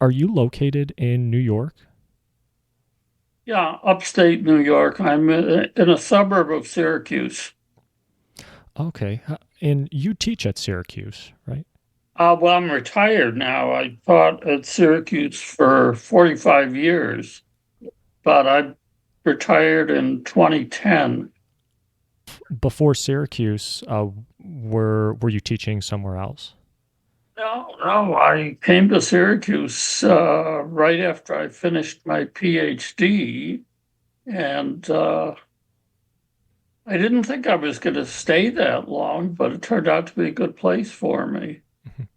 Are you located in New York? Yeah, upstate New York. I'm in a suburb of Syracuse. Okay. And you teach at Syracuse, right? Well, I'm retired now. I taught at Syracuse for 45 years, but I retired in 2010. Before Syracuse, were you teaching somewhere else? No, I came to Syracuse right after I finished my PhD, and I didn't think I was going to stay that long, but it turned out to be a good place for me. Mhm.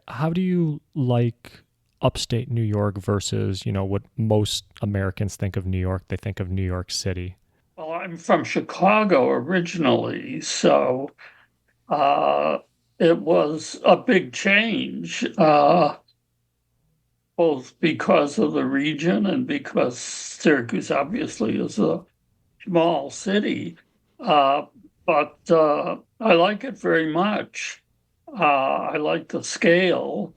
How do you like upstate New York versus, what most Americans think of New York? They think of New York City. Well, I'm from Chicago originally, so uh, it was a big change, both because of the region and because Syracuse obviously is a small city. Uh, but I like it very much. I like the scale.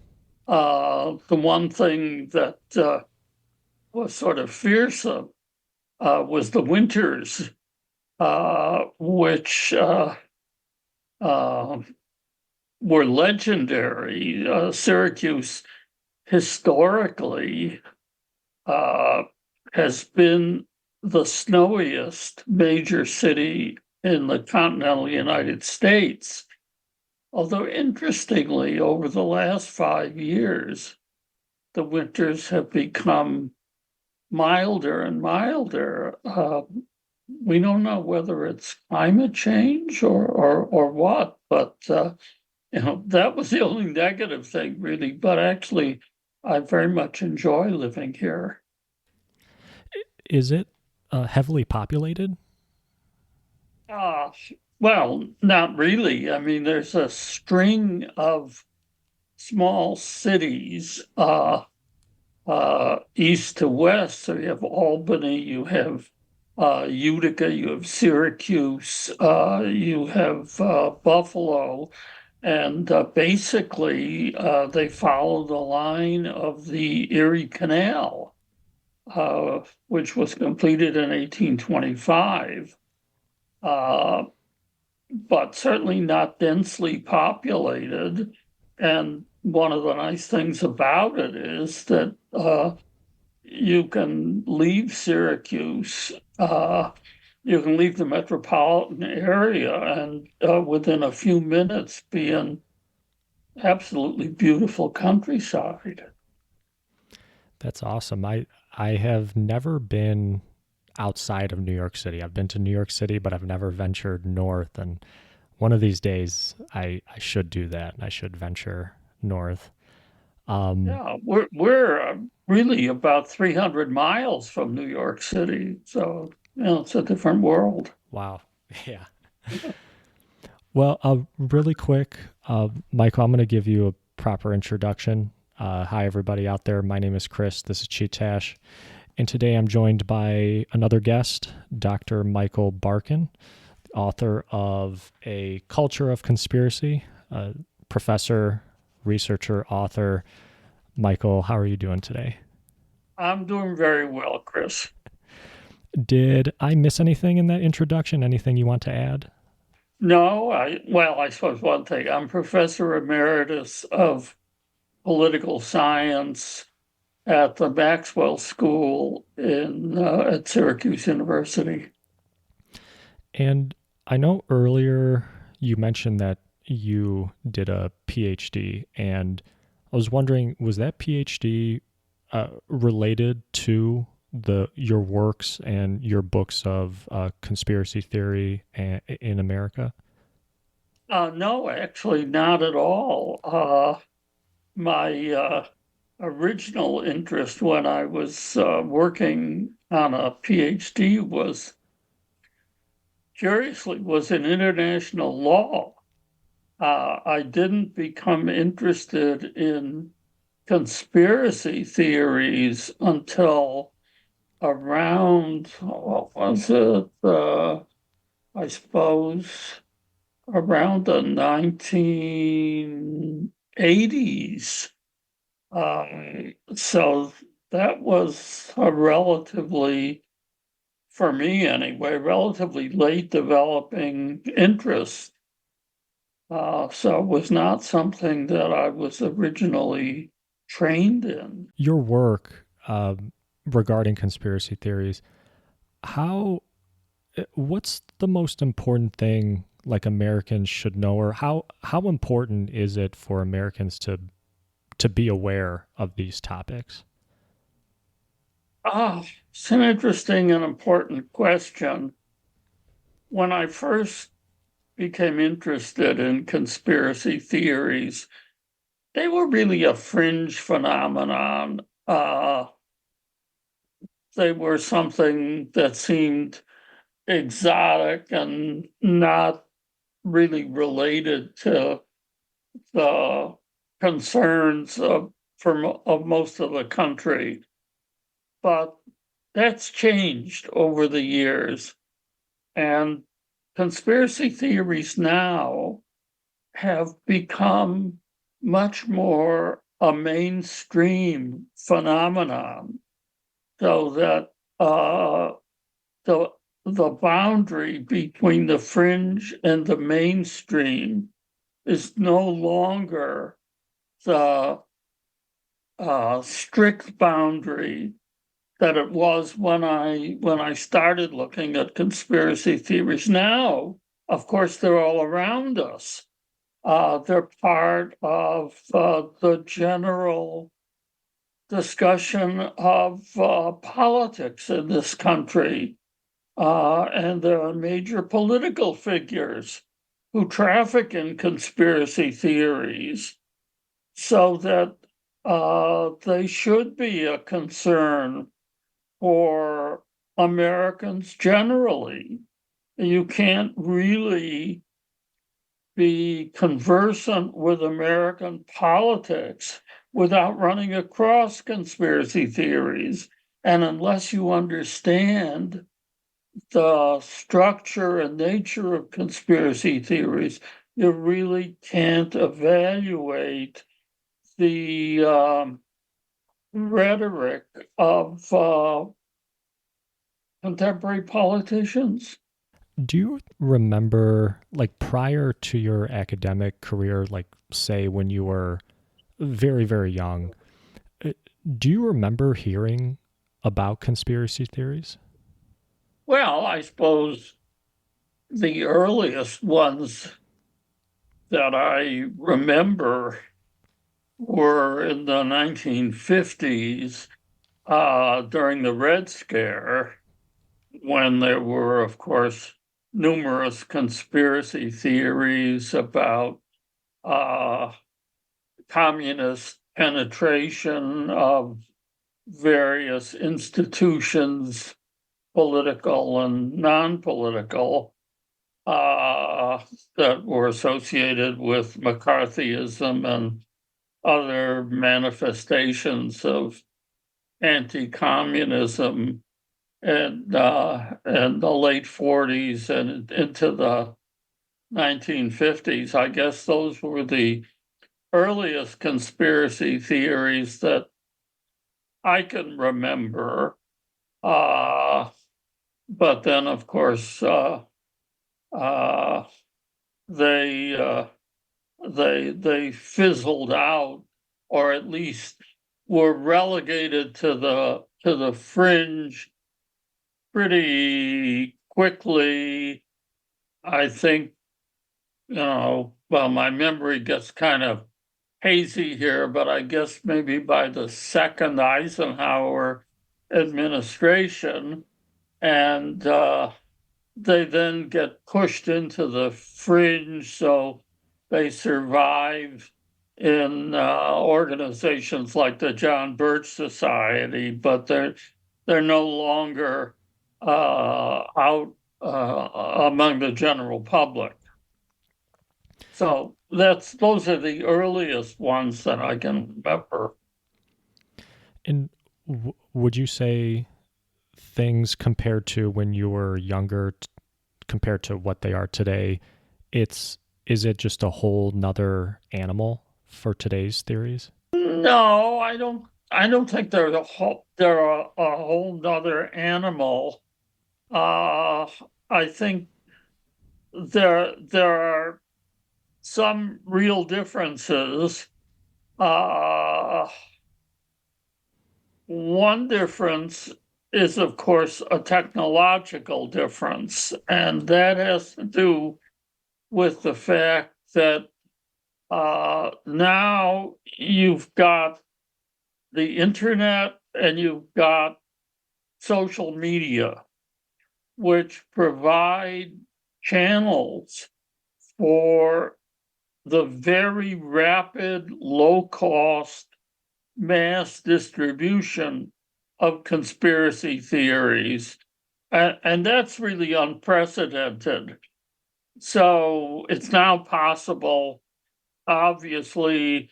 The one thing that was sort of fearsome was the winters, which uh, were legendary. Syracuse historically uh, has been the snowiest major city in the continental United States. Although, interestingly, over the last 5 years, the winters have become milder and milder. We don't know whether it's climate change or what, but that was the only negative thing, really. But actually, I very much enjoy living here. Is it heavily populated? Uh, well, not really. I mean, there's a string of small cities, east to west. So you have Albany, you have Utica, you have Syracuse, you have Buffalo, and basically they follow the line of the Erie Canal, which was completed in 1825. Uh, but certainly not densely populated. And one of the nice things about it is that you can leave Syracuse, you can leave the metropolitan area, and within a few minutes be in absolutely beautiful countryside. That's awesome. I have never been outside of New York City. I've been to New York City, but I've never ventured north. And one of these days, I should do that. I should venture north. Um, Yeah, we're really about 300 miles from New York City, so it's a different world. wow. Yeah. Well, really quick, Michael, I'm going to give you a proper introduction. Hi, everybody out there. My name is Chris. This is Chee-Tash. And today I'm joined by another guest, Dr. Michael Barkun, author of A Culture of Conspiracy, professor, researcher, author. Michael, how are you doing today? I'm doing very well, Chris. Did I miss anything in that introduction? Anything you want to add? No, I suppose one thing, I'm professor emeritus of political science at the Maxwell School at Syracuse University. And I know earlier you mentioned that you did a PhD, and I was wondering, was that PhD related to your works and your books of conspiracy theory in America? No, actually, not at all. My original interest when I was working on a PhD was in international law. I didn't become interested in conspiracy theories until around, what was it? I suppose around the 1980s. So that was a relatively, for me anyway, relatively late developing interest. So it was not something that I was originally trained in. Your work regarding conspiracy theories, how what's the most important thing like Americans should know, or how important is it for Americans to be aware of these topics? It's an interesting and important question. When I first became interested in conspiracy theories, they were really a fringe phenomenon. They were something that seemed exotic and not really related to the concerns of most of the country. But that's changed over the years. And conspiracy theories now have become much more a mainstream phenomenon, so that the the boundary between the fringe and the mainstream is no longer the strict boundary that it was when I started looking at conspiracy theories. Now, of course, they're all around us. They're part of the general discussion of politics in this country. And there are major political figures who traffic in conspiracy theories, so that they should be a concern for Americans generally. You can't really be conversant with American politics without running across conspiracy theories. And unless you understand the structure and nature of conspiracy theories, you really can't evaluate the rhetoric of contemporary politicians. Do you remember, like prior to your academic career, like say when you were very, very young, uh, do you remember hearing about conspiracy theories? Well, I suppose the earliest ones that I remember were in the 1950s, during the Red Scare, when there were, of course, numerous conspiracy theories about uh, communist penetration of various institutions, political and non-political, that were associated with McCarthyism and other manifestations of anti-communism and the late 40s and into the 1950s. I guess those were the earliest conspiracy theories that I can remember. Uh, but then, of course, uh, they they fizzled out, or at least were relegated to the fringe pretty quickly. I think, well, my memory gets kind of hazy here, but I guess maybe by the second Eisenhower administration, and they then get pushed into the fringe, so they survive in organizations like the John Birch Society, but they're no longer out among the general public. So those are the earliest ones that I can remember. And would you say things compared to when you were younger, compared to what they are today, it's is it just a whole nother animal for today's theories? No, I don't think they're a whole nother animal. Uh, I think there are some real differences. Uh, One difference is, of course, a technological difference, and that has to do with the fact that now you've got the internet and you've got social media, which provide channels for the very rapid, low cost mass distribution of conspiracy theories. And that's really unprecedented. So it's now possible, obviously,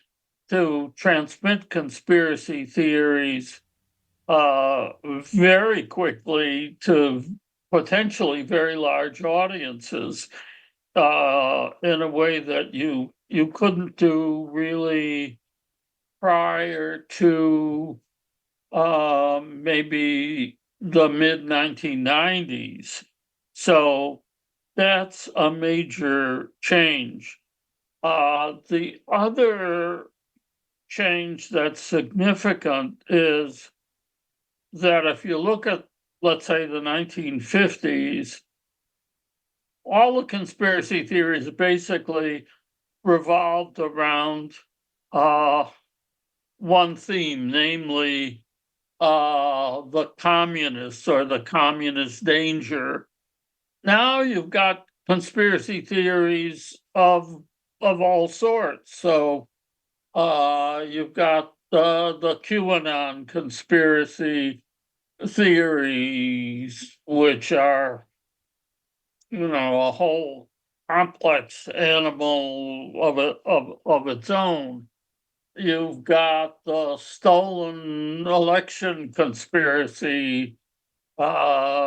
to transmit conspiracy theories very quickly to potentially very large audiences in a way that you couldn't do really prior to maybe the mid 1990s. So that's a major change. The other change that's significant is that if you look at, let's say, the 1950s, all the conspiracy theories basically revolved around uh, one theme, namely the communists or the communist danger. Now you've got conspiracy theories of all sorts. So you've got the QAnon conspiracy theories, which are, a whole complex animal of its own. You've got the stolen election conspiracy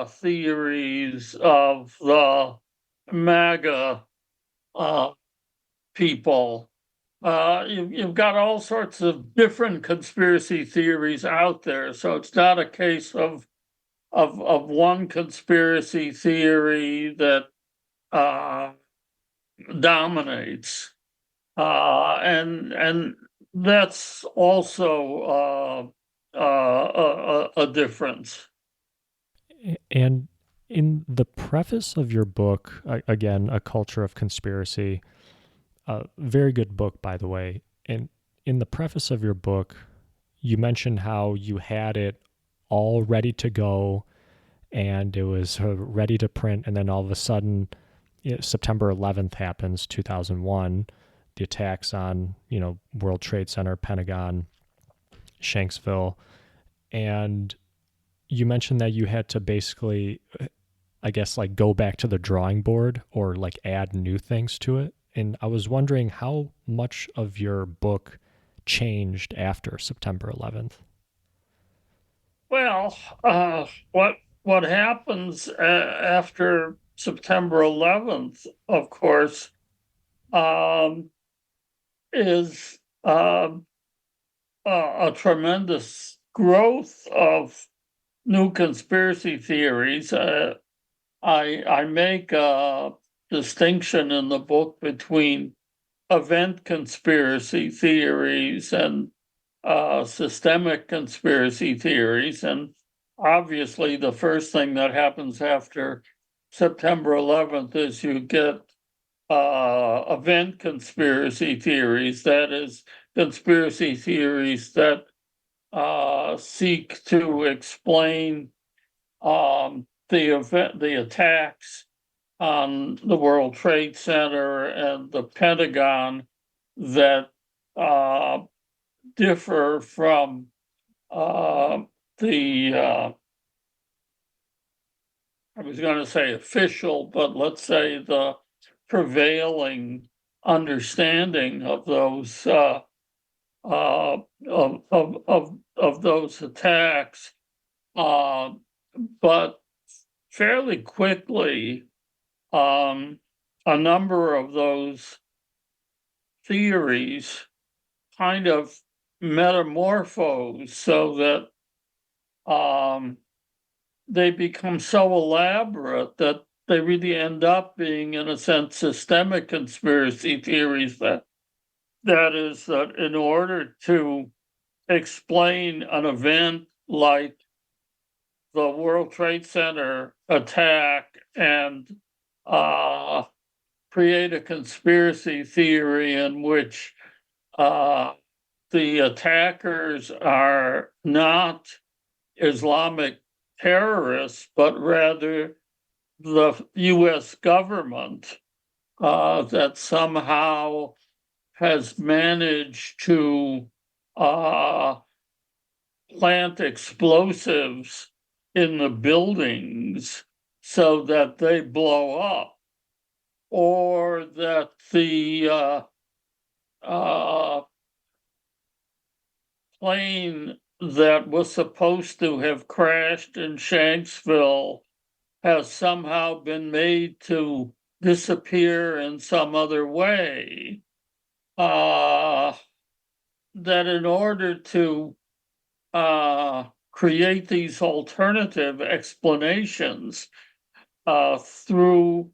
theories of the MAGA uh, people. You've got all sorts of different conspiracy theories out there. So it's not a case of one conspiracy theory that uh, dominates. And that's also a difference. And in the preface of your book, again, A Culture of Conspiracy, a very good book, by the way. And in the preface of your book, you mentioned how you had it all ready to go and it was ready to print. And then all of a sudden, September 11th happens, 2001, the attacks on, World Trade Center, Pentagon, Shanksville. And you mentioned that you had to basically, I guess, like go back to the drawing board or like add new things to it. And I was wondering how much of your book changed after September 11th. Well, what happens after September 11th, of course, um, is a tremendous growth of new conspiracy theories. I make a distinction in the book between event conspiracy theories and systemic conspiracy theories. And obviously, the first thing that happens after September 11th is you get event conspiracy theories, that is, conspiracy theories that seek to explain the attacks on the World Trade Center and the Pentagon that differ from uh, the I was going to say official, but let's say the prevailing understanding of those of those attacks. Uh, but fairly quickly, um, a number of those theories kind of metamorphose so that they become so elaborate that they really end up being, in a sense, systemic conspiracy theories. That is, that in order to explain an event like the World Trade Center attack and uh, create a conspiracy theory in which uh, the attackers are not Islamic terrorists, but rather the US government that somehow has managed to uh, plant explosives in the buildings so that they blow up, or that the uh, plane that was supposed to have crashed in Shanksville has somehow been made to disappear in some other way. That in order to create these alternative explanations through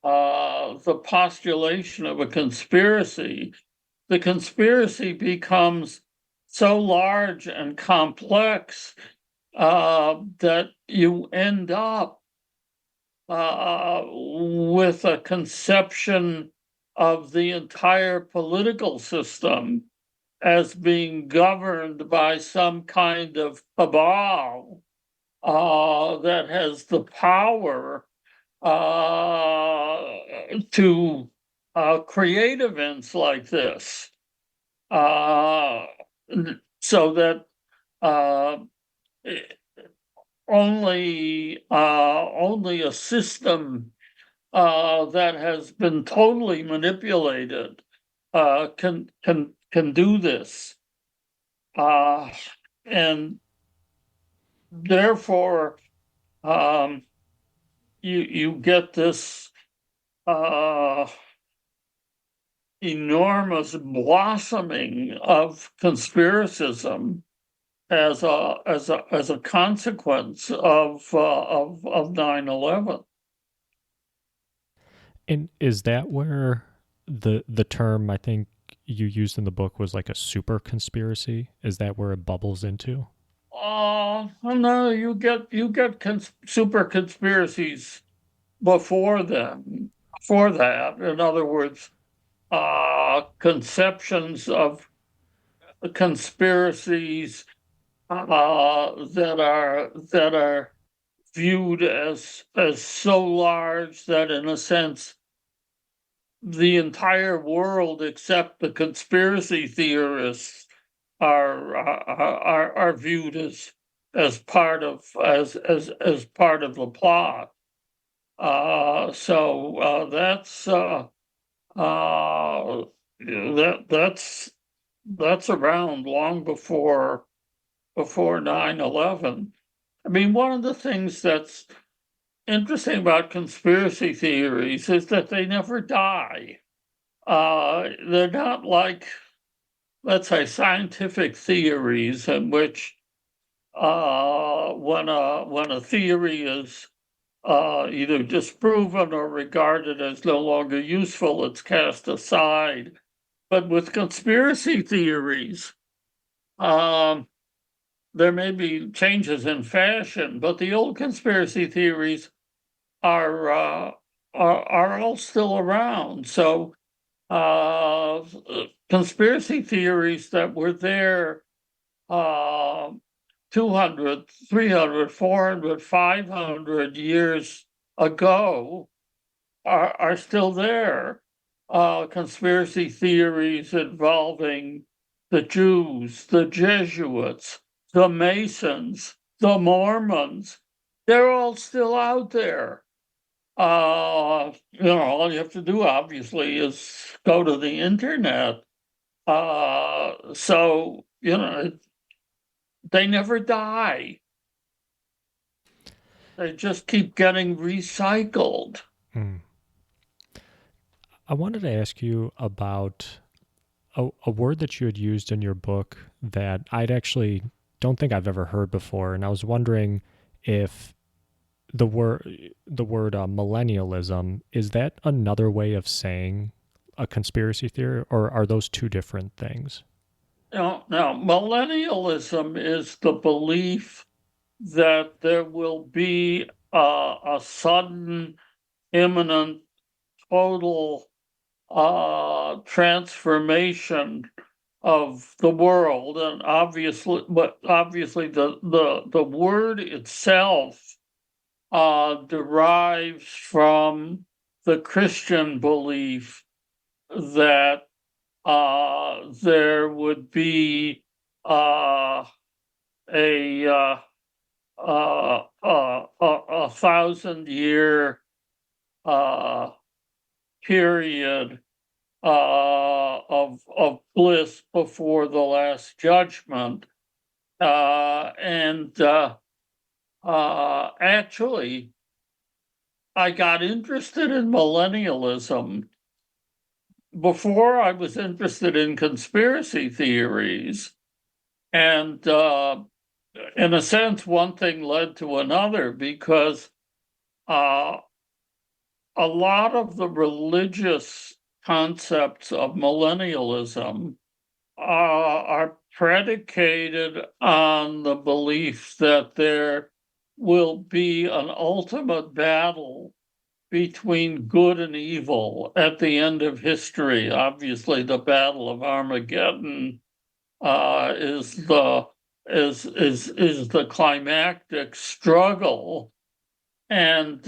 the postulation of a conspiracy, the conspiracy becomes so large and complex that you end up with a conception of the entire political system as being governed by some kind of cabal that has the power to create events like this, uh, so that uh, only a system that has been totally manipulated can do this, and therefore um, you get this uh, enormous blossoming of conspiracism as a consequence of 9/11. And is that where the term I think you used in the book was like a super conspiracy? Is that where it bubbles into? No, you get super conspiracies before them, before that. In other words, conceptions of conspiracies that are viewed as so large that, in a sense, the entire world, except the conspiracy theorists, are viewed as part of as part of the plot. So uh, that's around long before 9/11. I mean, one of the things that's interesting about conspiracy theories is that they never die. They're not like, let's say, scientific theories in which when a theory is either disproven or regarded as no longer useful, it's cast aside. But with conspiracy theories, um, there may be changes in fashion, but the old conspiracy theories are all still around. So uh, conspiracy theories that were there uh, 200, 300, 400, 500 years ago are still there. Conspiracy theories involving the Jews, the Jesuits, the Masons, the Mormons, they're all still out there. All you have to do, obviously, is go to the internet. So, they never die. They just keep getting recycled. Hmm. I wanted to ask you about a word that you had used in your book that I'd actually don't think I've ever heard before, and I was wondering if the word millennialism, is that another way of saying a conspiracy theory, or are those two different things? Now, millennialism is the belief that there will be a sudden, imminent, total transformation of the world, and obviously the word itself derives from the Christian belief that there would be uh, a 1,000 year uh, period of bliss before the last judgment. And actually, I got interested in millennialism before I was interested in conspiracy theories. And in a sense, one thing led to another because uh, a lot of the religious concepts of millennialism are predicated on the belief that there will be an ultimate battle between good and evil at the end of history. Obviously, the Battle of Armageddon is the climactic struggle, and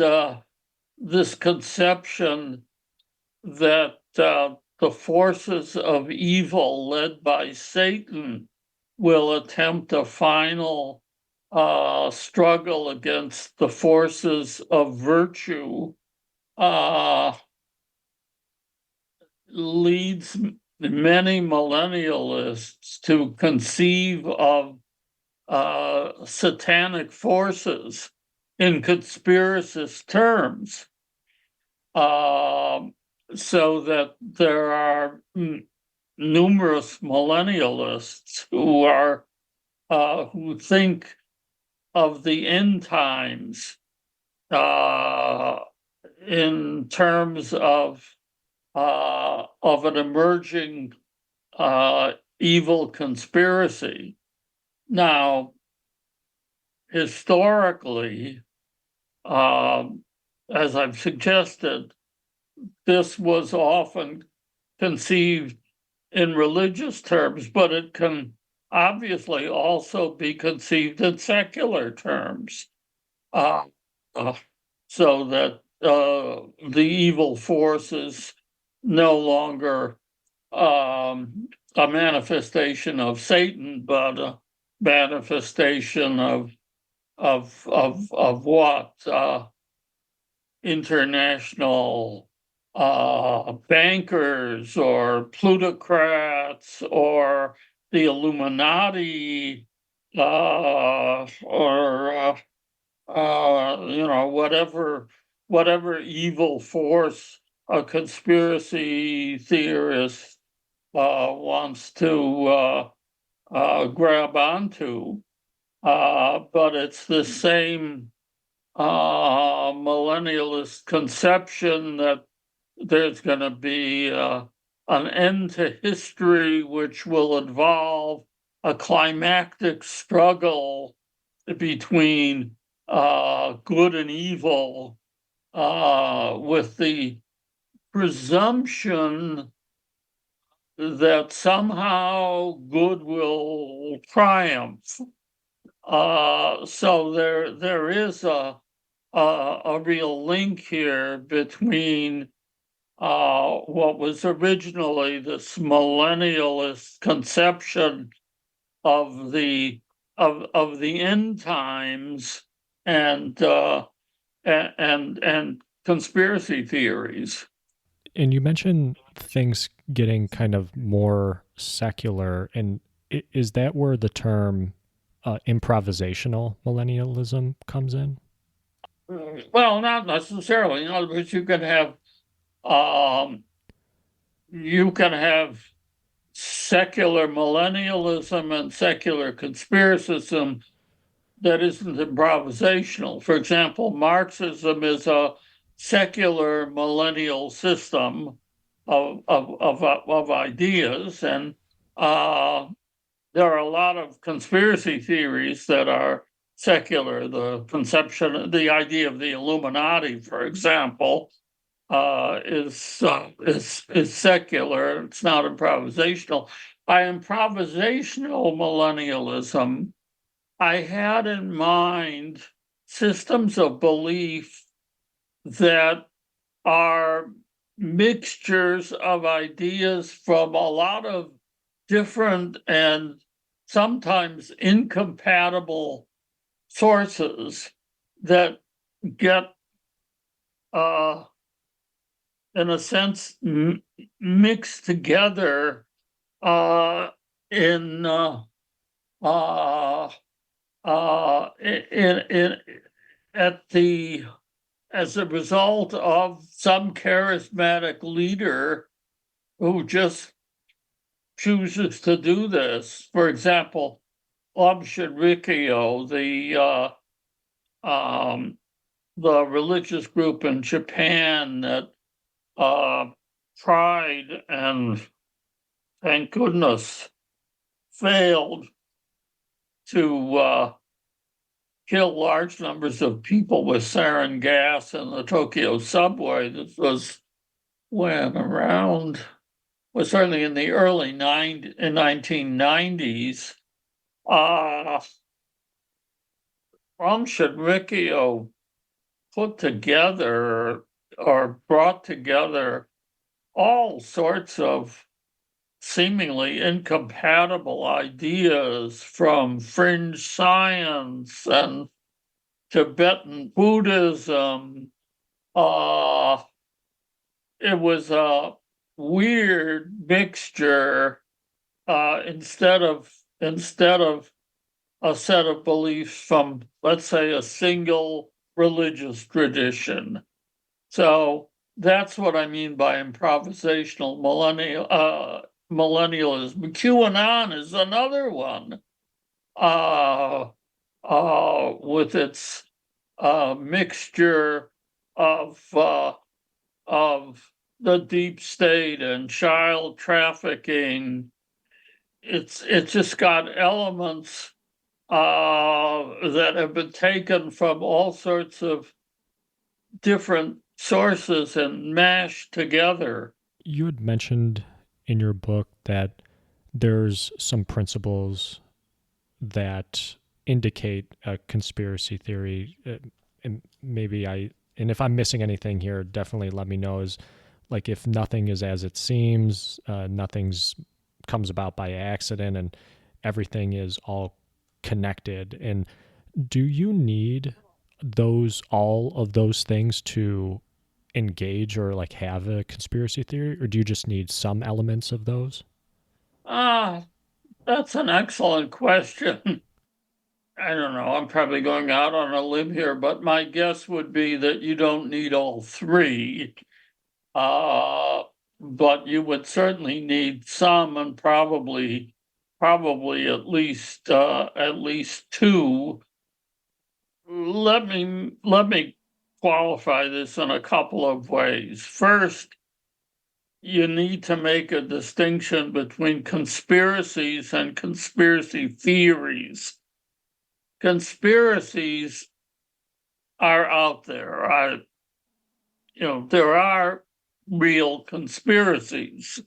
this conception that the forces of evil led by Satan will attempt a final struggle against the forces of virtue uh, leads many millennialists to conceive of satanic forces in conspiracist terms, so that there are numerous millennialists who think of the end times in terms of an emerging evil conspiracy. Now, historically, as I've suggested, this was often conceived in religious terms, but it can obviously also be conceived in secular terms, uh, uh, so that the evil force is no longer a manifestation of Satan, but a manifestation of what international bankers or plutocrats or the Illuminati or whatever evil force a conspiracy theorist wants to grab onto. But it's the same millennialist conception that there's going to be an end to history, which will involve a climactic struggle between good and evil, with the presumption that somehow good will triumph. So there is a real link here between what was originally this millennialist conception of the end times and and conspiracy theories. And you mentioned things getting kind of more secular, and is that where the term improvisational millennialism comes in? Well, not necessarily. In other words, um, you can have secular millennialism and secular conspiracism that isn't improvisational. For example, Marxism is a secular millennial system of ideas, and there are a lot of conspiracy theories that are secular. The idea of the Illuminati, for example, is secular. It's not improvisational. By improvisational millennialism, I had in mind systems of belief that are mixtures of ideas from a lot of different and sometimes incompatible sources that get, in a sense, mixed together in in at the as a result of some charismatic leader who just chooses to do this. For example, Obshinrikyo, the religious group in Japan that tried and thank goodness failed to kill large numbers of people with sarin gas in the Tokyo subway. This was when around, was certainly in the early 1990s. Shinrikyo put together or brought together all sorts of seemingly incompatible ideas from fringe science and Tibetan Buddhism. It was a weird mixture. Instead of a set of beliefs from, let's say, a single religious tradition. So that's what I mean by improvisational millennialism. QAnon is another one, with its mixture of the deep state and child trafficking. It's just got elements that have been taken from all sorts of different sources and mashed together. You had mentioned in your book that there's some principles that indicate a conspiracy theory. And and if I'm missing anything here, definitely let me know. Is like if nothing is as it seems, nothing's comes about by accident, and everything is all connected. And do you need all of those things to engage or like have a conspiracy theory, or do you just need some elements of those? Ah, that's an excellent question. I don't know. I'm probably going out on a limb here, but my guess would be that you don't need all three. Uh, but you would certainly need some, and probably at least two. Let me qualify this in a couple of ways. First, you need to make a distinction between conspiracies and conspiracy theories. Conspiracies are out there. There are real conspiracies.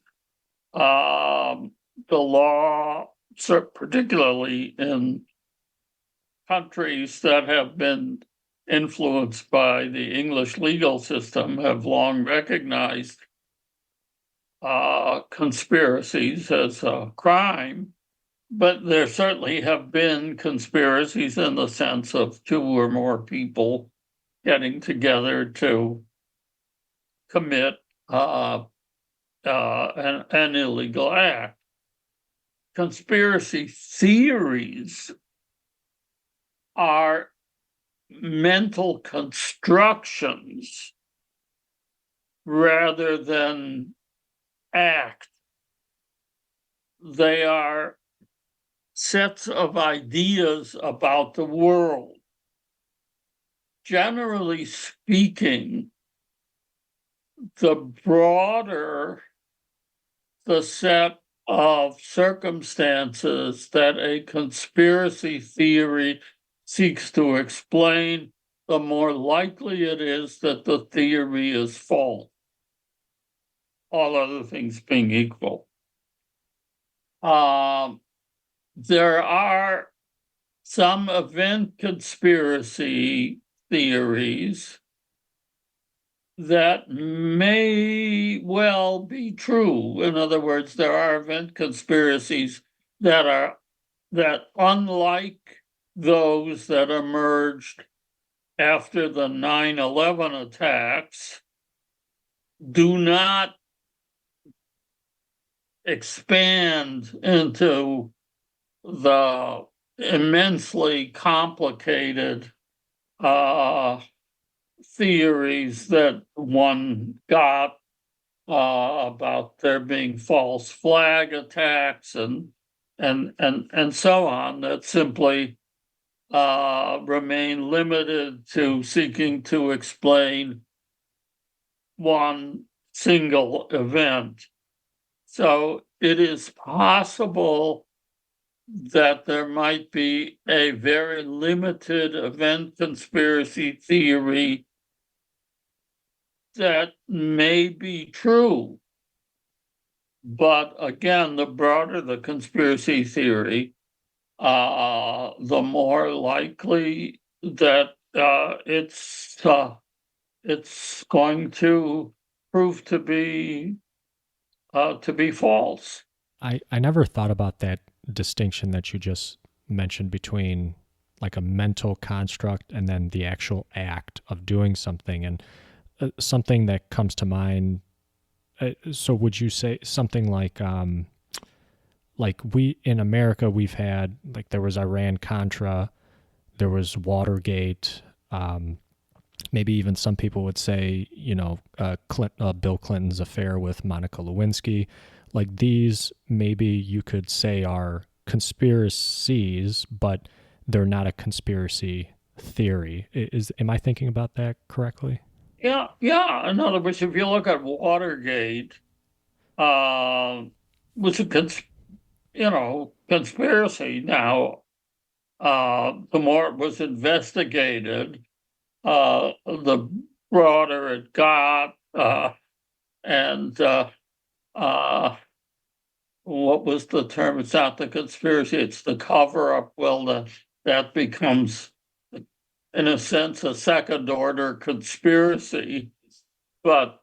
The law, particularly in countries that have been influenced by the English legal system, have long recognized conspiracies as a crime. But there certainly have been conspiracies in the sense of two or more people getting together to commit an illegal act. Conspiracy theories are mental constructions rather than acts. They are sets of ideas about the world. Generally speaking, the broader the set of circumstances that a conspiracy theory seeks to explain, the more likely it is that the theory is false, all other things being equal. Um, there are some event conspiracy theories that may well be true. In other words, there are event conspiracies that unlike those that emerged after the 9/11 attacks, do not expand into the immensely complicated theories that one got about there being false flag attacks and so on, that simply remain limited to seeking to explain one single event. So it is possible that there might be a very limited event conspiracy theory that may be true. But again, the broader the conspiracy theory, the more likely that it's going to prove to be false. I never thought about that distinction that you just mentioned between like a mental construct and then the actual act of doing something. And something that comes to mind. So would you say something like we in America, we've had, like, there was Iran Contra, there was Watergate, maybe even some people would say, Bill Clinton's affair with Monica Lewinsky. Like, these, maybe you could say, are conspiracies, but they're not a conspiracy theory. Am I thinking about that correctly? Yeah, yeah. In other words, if you look at Watergate, uh, was a conspiracy. Now, the more it was investigated, the broader it got, and uh, what was the term? It's not the conspiracy; it's the cover-up. Well, that becomes, in a sense, a second-order conspiracy, but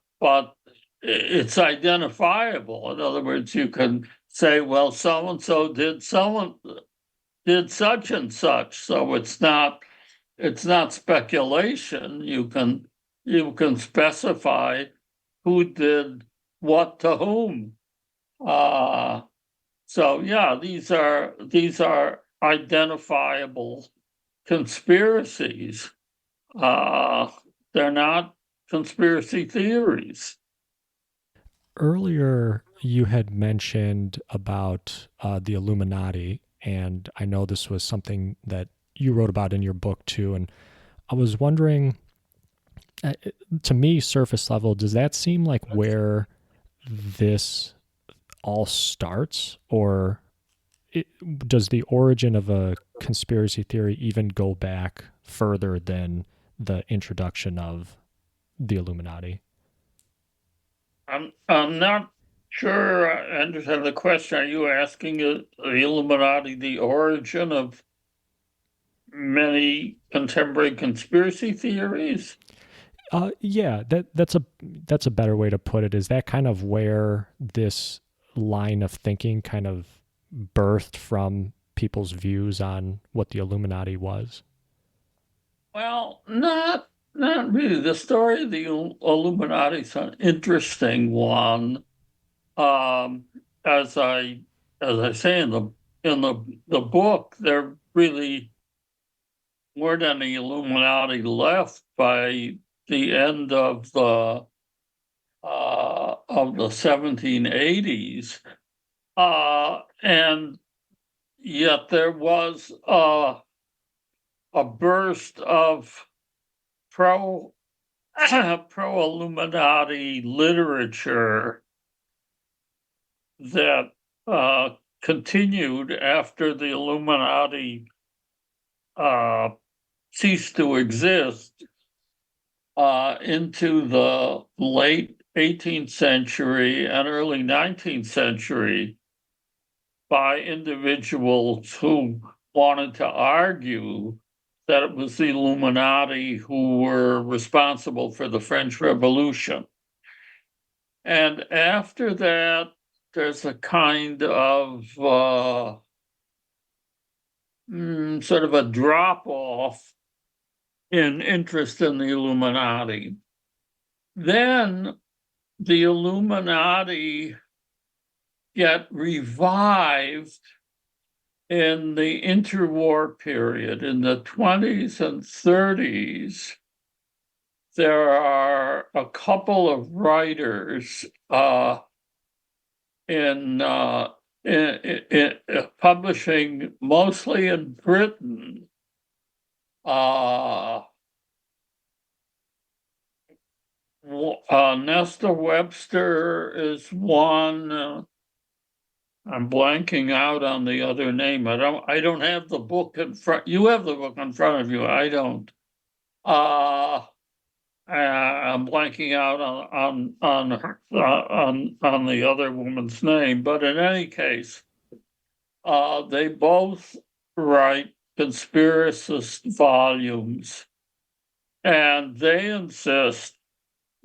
it's identifiable. In other words, you can say, well, so and so did such and such, so it's not speculation. You can specify who did what to whom. Uh, so yeah, these are identifiable conspiracies. Uh, they're not conspiracy theories. Earlier, you had mentioned about the Illuminati, and I know this was something that you wrote about in your book too. And I was wondering, uh, to me, surface level, does that seem like where this all starts, or it, does the origin of a conspiracy theory even go back further than the introduction of the Illuminati? I'm not sure I understand the question. Are you asking the Illuminati the origin of many contemporary conspiracy theories? Yeah, that's a better way to put it. Is that kind of where this line of thinking kind of birthed from people's views on what the Illuminati was? Well, not really. The story of the Illuminati is an interesting one. Um, as I say in the book, there really weren't any Illuminati left by the end of the 1780s. And yet there was a burst of pro pro Illuminati literature that continued after the Illuminati ceased to exist into the late 18th century and early 19th century by individuals who wanted to argue that it was the Illuminati who were responsible for the French Revolution. And after that, there's a kind of sort of a drop off in interest in the Illuminati. Then the Illuminati get revived in the interwar period in the 20s and 30s. There are a couple of writers in publishing mostly in Britain. Nesta Webster is one. I'm blanking out on the other name. I don't have the book in front. You have the book in front of you. I don't. I'm blanking out on the other woman's name. But in any case, they both write conspiracist volumes, and they insist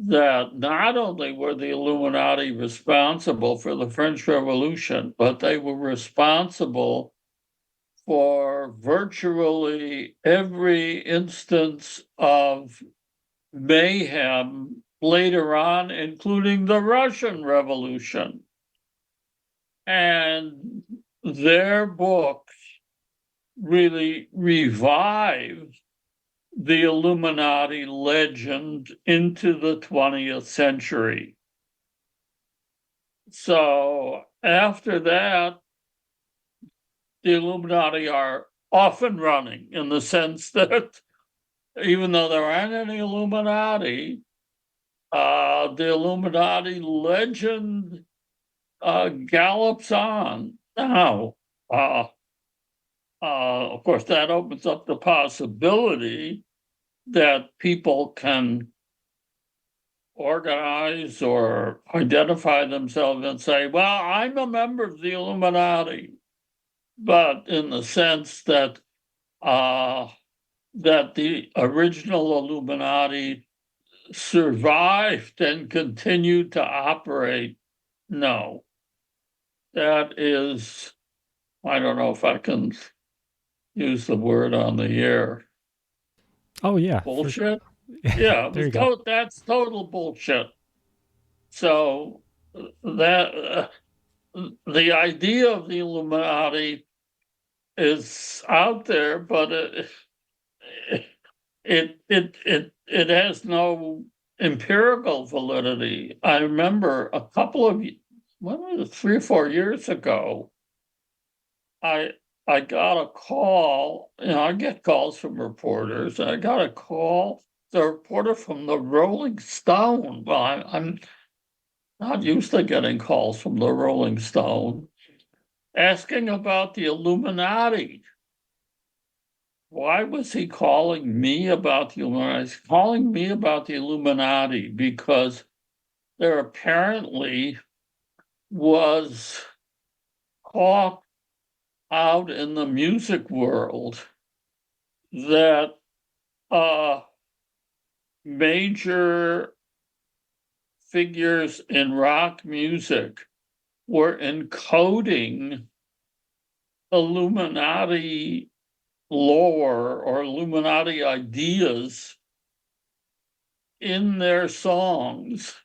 that not only were the Illuminati responsible for the French Revolution, but they were responsible for virtually every instance of mayhem later on, including the Russian Revolution. And their books really revived the Illuminati legend into the 20th century. So after that, the Illuminati are off and running in the sense that even though there aren't any Illuminati, the Illuminati legend gallops on. Now, of course, that opens up the possibility that people can organize or identify themselves and say, well, I'm a member of the Illuminati, but in the sense that that the original Illuminati survived and continued to operate, no. That is, I don't know if I can use the word on the air. Oh yeah, Bullshit? Yeah, there you go. that's total bullshit. So that the idea of the Illuminati is out there, but it has no empirical validity. I remember a couple of, when was it, 3 or 4 years ago, I got a call. I get calls from reporters. I got a call, the reporter from the Rolling Stone. Well, I'm not used to getting calls from the Rolling Stone asking about the Illuminati. Why was he calling me about the Illuminati? He's calling me about the Illuminati because there apparently was talk out in the music world that major figures in rock music were encoding Illuminati lore or Illuminati ideas in their songs,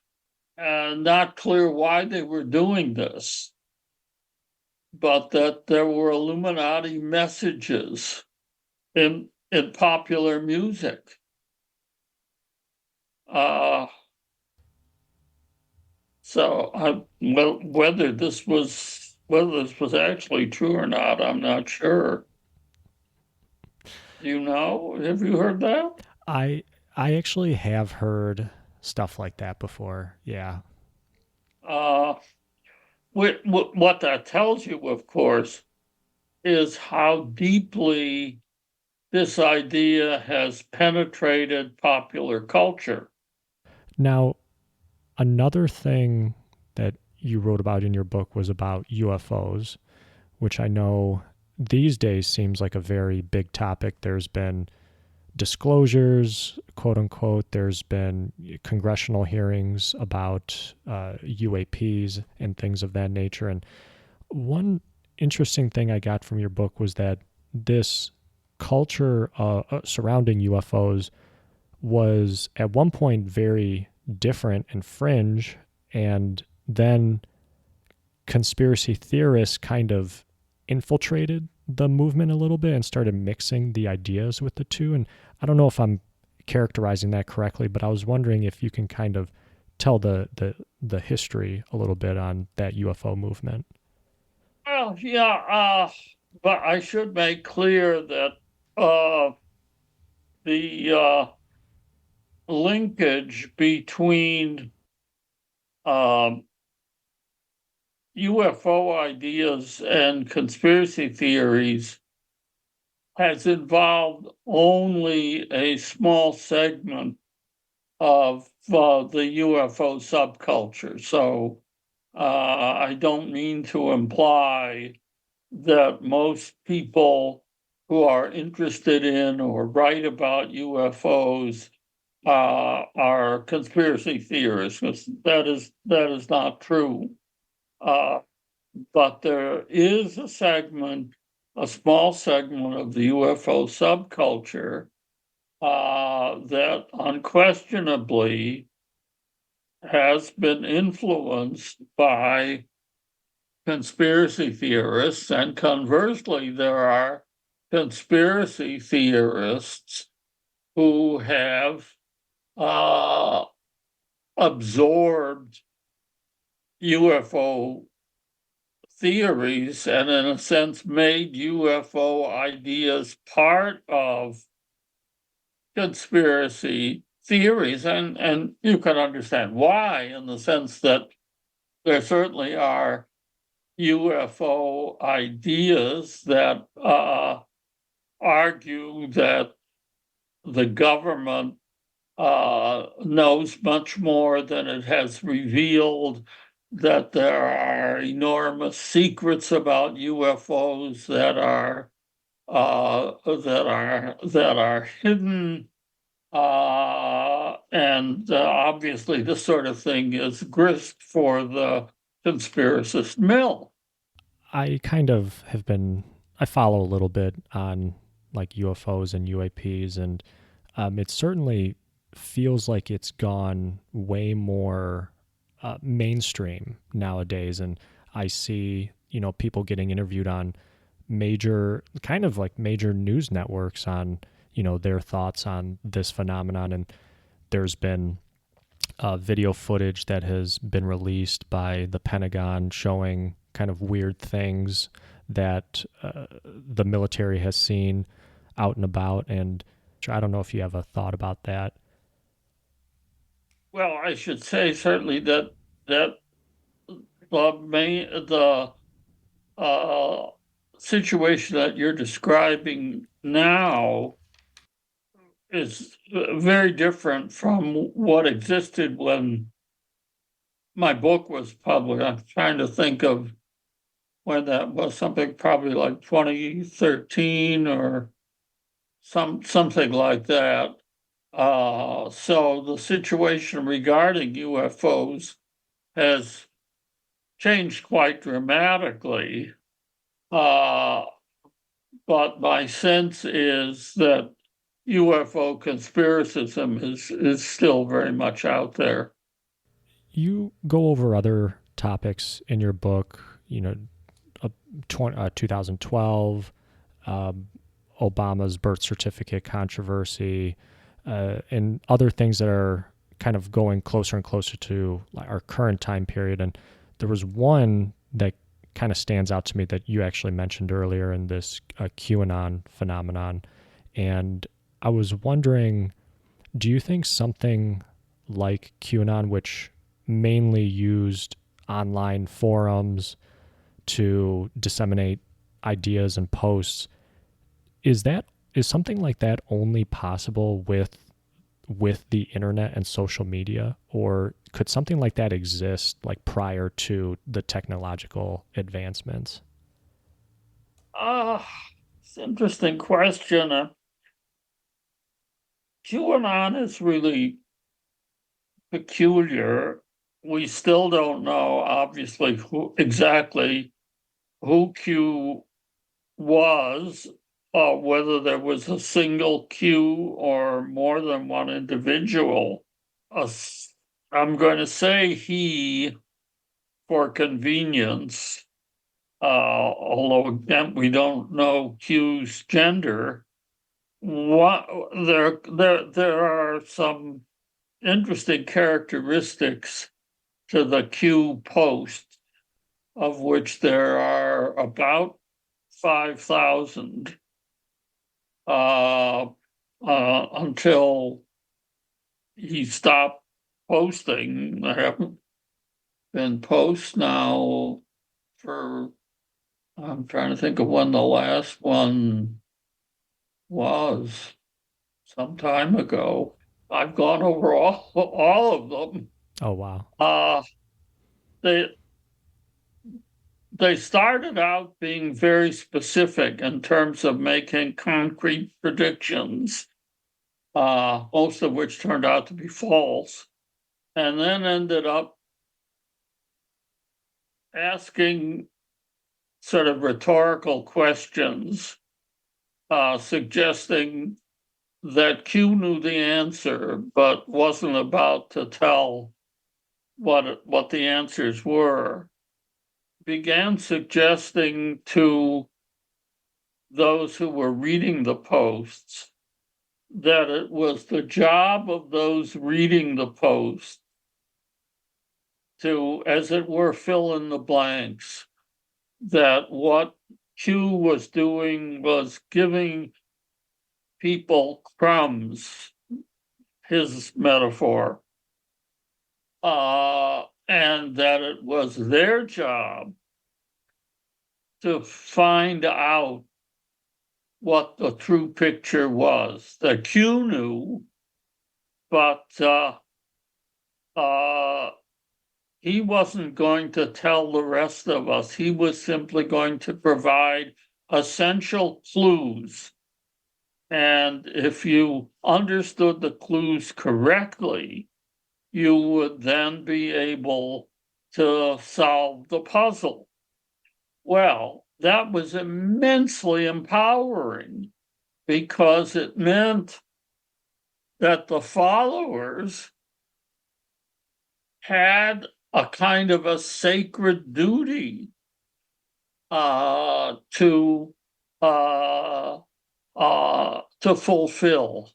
and not clear why they were doing this, but that there were Illuminati messages in popular music. So whether this was Whether this was actually true or not, I'm not sure. Do you know? Have you heard that? I I actually have heard stuff like that before. Yeah. Uh, what that tells you, of course, is how deeply this idea has penetrated popular culture. Now, another thing that you wrote about in your book was about UFOs, which I know these days seems like a very big topic. There's been disclosures, quote unquote. There's been congressional hearings about UAPs and things of that nature. And one interesting thing I got from your book was that this culture surrounding UFOs was at one point very different and fringe, and then conspiracy theorists kind of infiltrated the movement a little bit and started mixing the ideas with the two. And I don't know if I'm characterizing that correctly, but I was wondering if you can kind of tell the history a little bit on that UFO movement. Well, yeah, but I should make clear that uh, the linkage between um, UFO ideas and conspiracy theories has involved only a small segment of the UFO subculture. So I don't mean to imply that most people who are interested in or write about UFOs are conspiracy theorists. That is not true. Uh, but there is a small segment of the UFO subculture that unquestionably has been influenced by conspiracy theorists, and conversely, there are conspiracy theorists who have uh, absorbed UFO theories and, in a sense, made UFO ideas part of conspiracy theories. And you can understand why, in the sense that there certainly are UFO ideas that argue that the government knows much more than it has revealed, that there are enormous secrets about UFOs that are hidden, and obviously this sort of thing is grist for the conspiracist mill. I kind of have been I follow a little bit on like UFOs and UAPs, and it certainly feels like it's gone way more mainstream nowadays. And I see people getting interviewed on major news networks on their thoughts on this phenomenon. And there's been video footage that has been released by the Pentagon showing kind of weird things that the military has seen out and about. And I don't know if you have a thought about that. Well, I should say certainly that the uh, situation that you're describing now is very different from what existed when my book was published. I'm trying to think of when that was, something probably like 2013 or something like that. So the situation regarding UFOs has changed quite dramatically. Uh, but my sense is that UFO conspiracism is still very much out there. You go over other topics in your book, 2012, um, Obama's birth certificate controversy, and other things that are kind of going closer and closer to our current time period. And there was one that kind of stands out to me that you actually mentioned earlier in this QAnon phenomenon. And I was wondering, do you think something like QAnon, which mainly used online forums to disseminate ideas and posts, is something like that only possible with the internet and social media, or could something like that exist like prior to the technological advancements? Ah, it's an interesting question. QAnon is really peculiar. We still don't know, obviously, who Q was, whether there was a single Q or more than one individual. Uh, I'm going to say he for convenience, although again we don't know Q's gender. What there are some interesting characteristics to the Q post, of which there are about 5,000 until he stopped posting. There haven't been posts now for, I'm trying to think of when the last one was, some time ago. I've gone over all of them. Oh, wow. Uh, they they started out being very specific in terms of making concrete predictions, most of which turned out to be false, and then ended up asking sort of rhetorical questions, suggesting that Q knew the answer, but wasn't about to tell what the answers were. Began suggesting to those who were reading the posts that it was the job of those reading the post to, as it were, fill in the blanks, that what Q was doing was giving people crumbs, his metaphor, and that it was their job to find out what the true picture was. That Q knew, but he wasn't going to tell the rest of us. He was simply going to provide essential clues. And if you understood the clues correctly, you would then be able to solve the puzzle. Well, that was immensely empowering because it meant that the followers had a kind of a sacred duty to fulfill.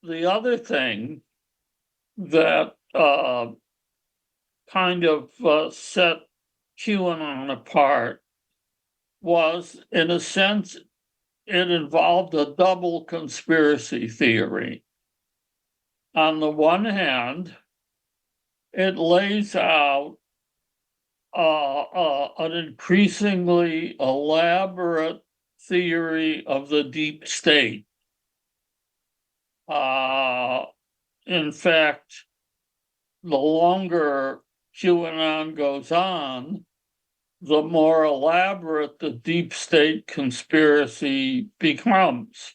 The other thing that kind of set QAnon apart was, in a sense, it involved a double conspiracy theory. On the one hand, it lays out an increasingly elaborate theory of the deep state. In fact, the longer QAnon goes on, the more elaborate the deep state conspiracy becomes.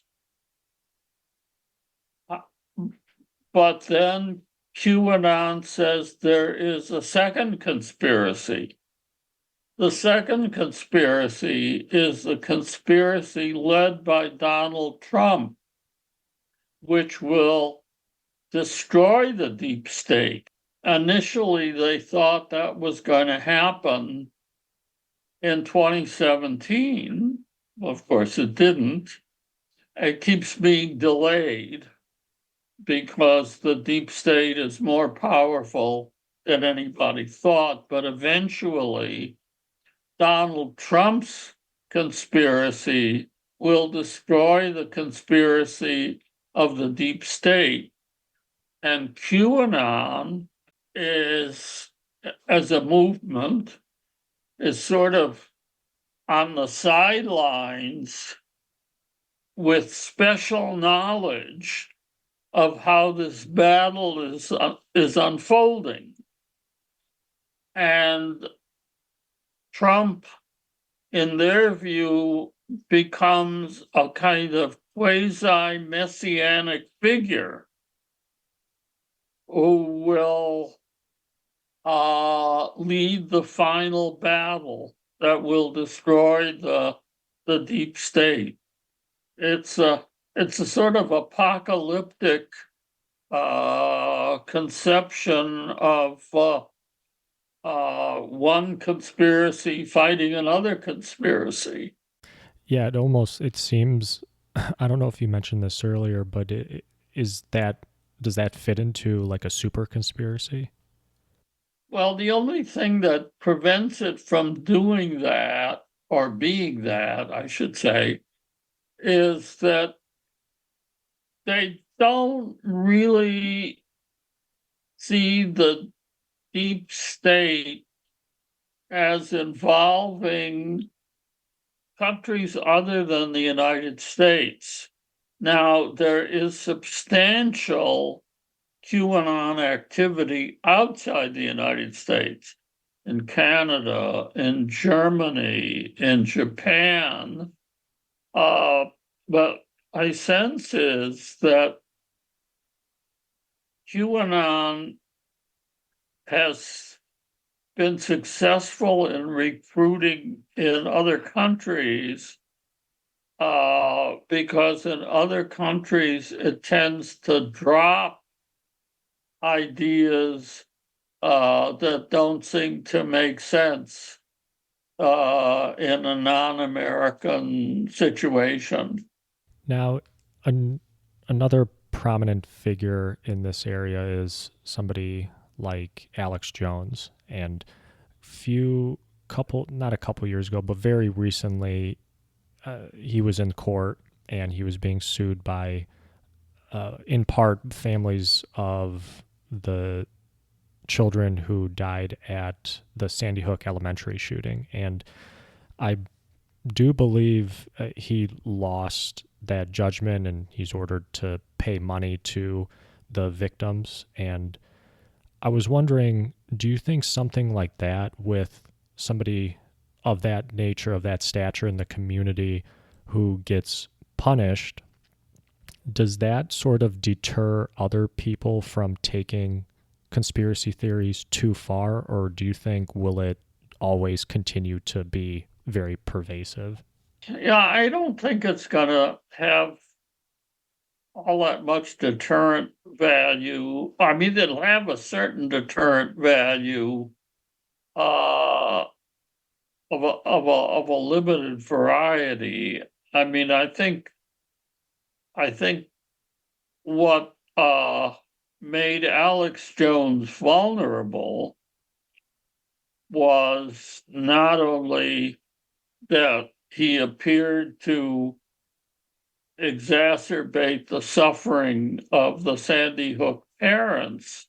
But then QAnon says there is a second conspiracy. The second conspiracy is the conspiracy led by Donald Trump, which will destroy the deep state. Initially, they thought that was going to happen in 2017. Of course, it didn't. It keeps being delayed because the deep state is more powerful than anybody thought. But eventually, Donald Trump's conspiracy will destroy the conspiracy of the deep state. And QAnon is, as a movement, is sort of on the sidelines with special knowledge of how this battle is unfolding. And Trump, in their view, becomes a kind of quasi-messianic figure who will lead the final battle that will destroy the deep state. It's a sort of apocalyptic conception of one conspiracy fighting another conspiracy. Yeah, it seems, I don't know if you mentioned this earlier, but does that fit into like a super conspiracy? Well, the only thing that prevents it from doing that, or being that, I should say, is that they don't really see the deep state as involving countries other than the United States. Now, there is substantial QAnon activity outside the United States, in Canada, in Germany, in Japan. But my sense is that QAnon has been successful in recruiting in other countries because in other countries it tends to drop ideas that don't seem to make sense in a non-American situation. Now, another prominent figure in this area is somebody like Alex Jones. And not a couple years ago, but very recently, he was in court and he was being sued by, in part, families of the children who died at the Sandy Hook Elementary shooting. And I do believe he lost that judgment and he's ordered to pay money to the victims. And I was wondering, do you think something like that with somebody of that nature, of that stature in the community who gets punished, does that sort of deter other people from taking conspiracy theories too far? Or do you think will it always continue to be very pervasive? Yeah, I don't think it's going to have all that much deterrent value. I mean, it'll have a certain deterrent value uh, of a limited variety. I mean, I think what made Alex Jones vulnerable was not only that he appeared to exacerbate the suffering of the Sandy Hook parents,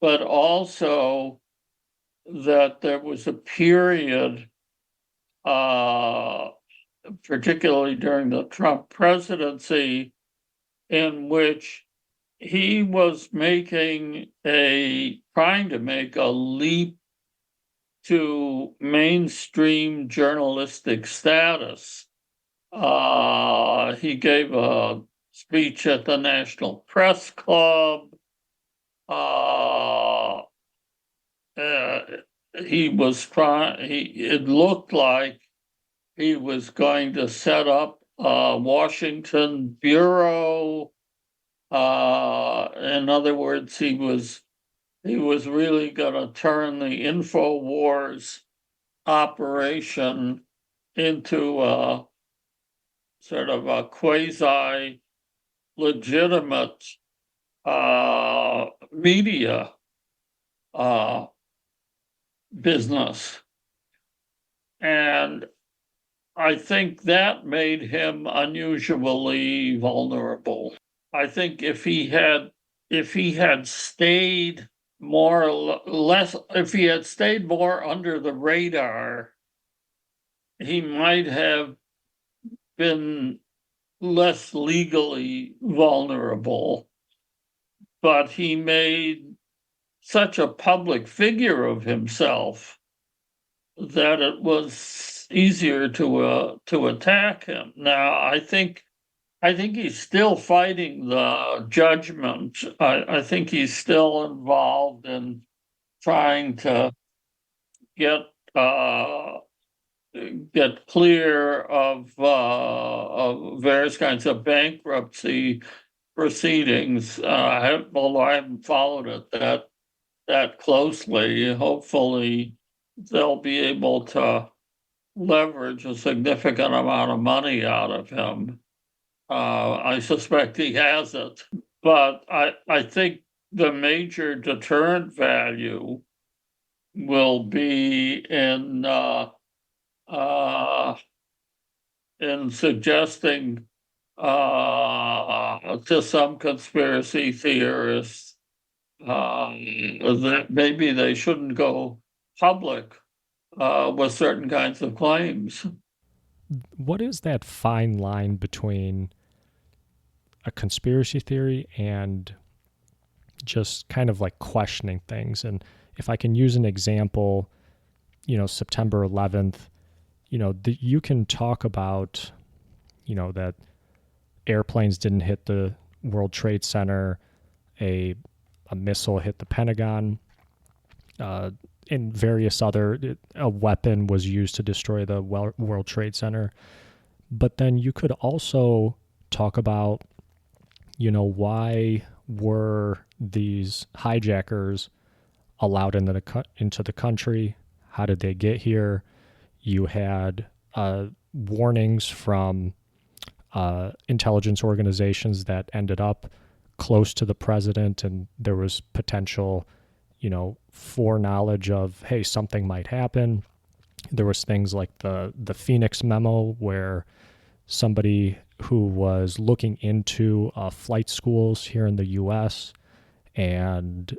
but also that there was a period, particularly during the Trump presidency, in which he was trying to make a leap to mainstream journalistic status. He gave a speech at the National Press Club. Uh, uh, it looked like he was going to set up a Washington bureau. In other words, he was really going to turn the InfoWars operation into a sort of a quasi legitimate media business. And I think that made him unusually vulnerable. I think if he had stayed more or less, if he had stayed more under the radar, he might have been less legally vulnerable. But he made such a public figure of himself that it was easier to attack him. Now, I think he's still fighting the judgment. I think he's still involved in trying to get uh, get clear of various kinds of bankruptcy proceedings. Although I haven't followed it that closely, hopefully they'll be able to leverage a significant amount of money out of him. I suspect he has it, but I think the major deterrent value will be uh, in suggesting to some conspiracy theorists that maybe they shouldn't go public with certain kinds of claims. What is that fine line between a conspiracy theory and just kind of like questioning things? And if I can use an example, September 11th, you can talk about, that airplanes didn't hit the World Trade Center, a missile hit the Pentagon, and various other, a weapon was used to destroy the World Trade Center. But then you could also talk about, why were these hijackers allowed into the country? How did they get here? You had warnings from intelligence organizations that ended up close to the president, and there was potential, foreknowledge of, hey, something might happen. There was things like the Phoenix memo, where somebody who was looking into flight schools here in the U.S. and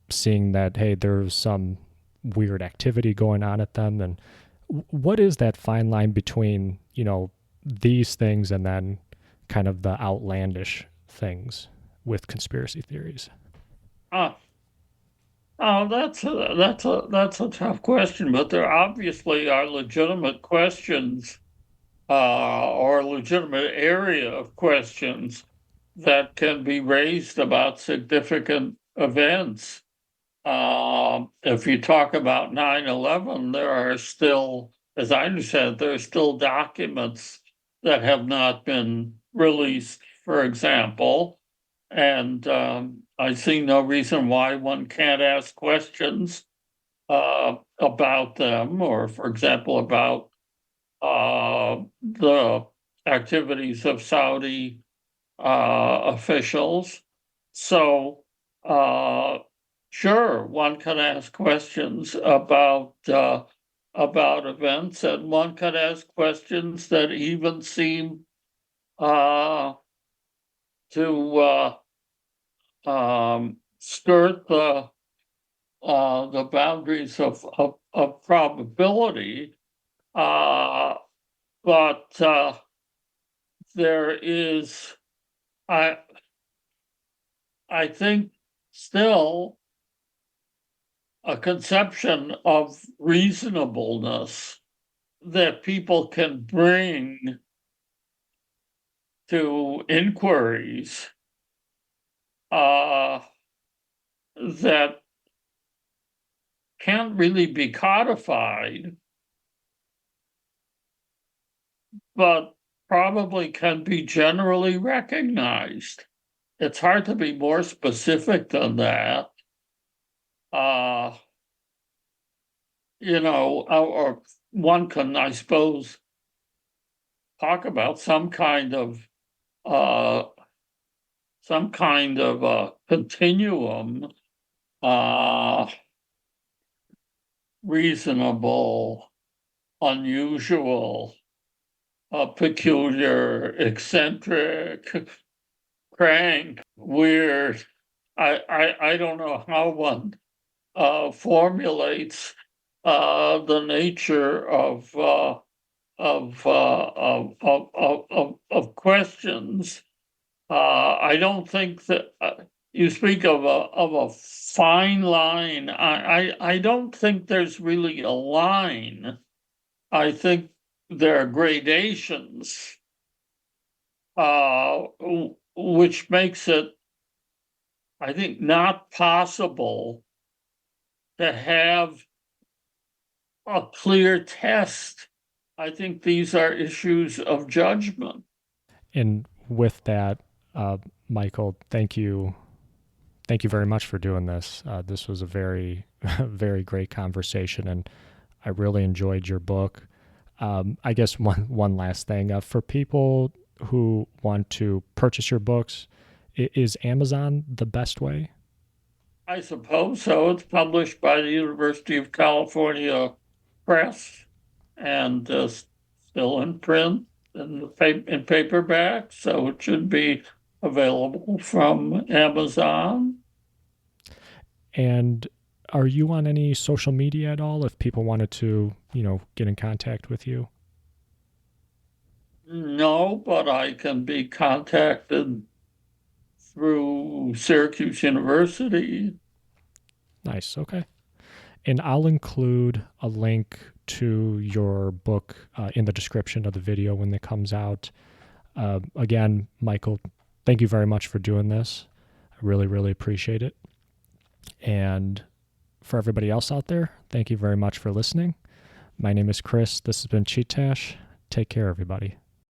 seeing that, hey, there's some weird activity going on at them. And what is that fine line between, these things and then kind of the outlandish things with conspiracy theories? Uh, oh, that's a tough question, but there obviously are legitimate questions or a legitimate area of questions that can be raised about significant events. If you talk about 9/11, there are still, as I understand, there are still documents that have not been released, for example. And I see no reason why one can't ask questions about them, or, for example, about the activities of Saudi officials. So, sure, one can ask questions about events, and one can ask questions that even seem to skirt the boundaries of probability. But there is, I I think, still a conception of reasonableness that people can bring to inquiries that can't really be codified, but probably can be generally recognized. It's hard to be more specific than that. Uh, or one can, I suppose, talk about some kind of continuum, uh, reasonable, unusual, peculiar, eccentric, crank, weird. I don't know how one formulates the nature of questions. I don't think that you speak of a fine line. I don't think there's really a line. I think there are gradations, which makes it, I think, not possible to have a clear test. I think these are issues of judgment. And with that, Michael, thank you. Thank you very much for doing this. This was a very, very great conversation, and I really enjoyed your book. I guess one last thing for people who want to purchase your books, is Amazon the best way? I suppose so. It's published by the University of California Press and still in print in paperback, so it should be available from Amazon. And are you on any social media at all if people wanted to, get in contact with you? No, but I can be contacted through Syracuse University. Nice. Okay. And I'll include a link to your book in the description of the video when it comes out. Again, Michael, thank you very much for doing this. I really, really appreciate it. And for everybody else out there, thank you very much for listening. My name is Chris. This has been Chee-Tash. Take care, everybody.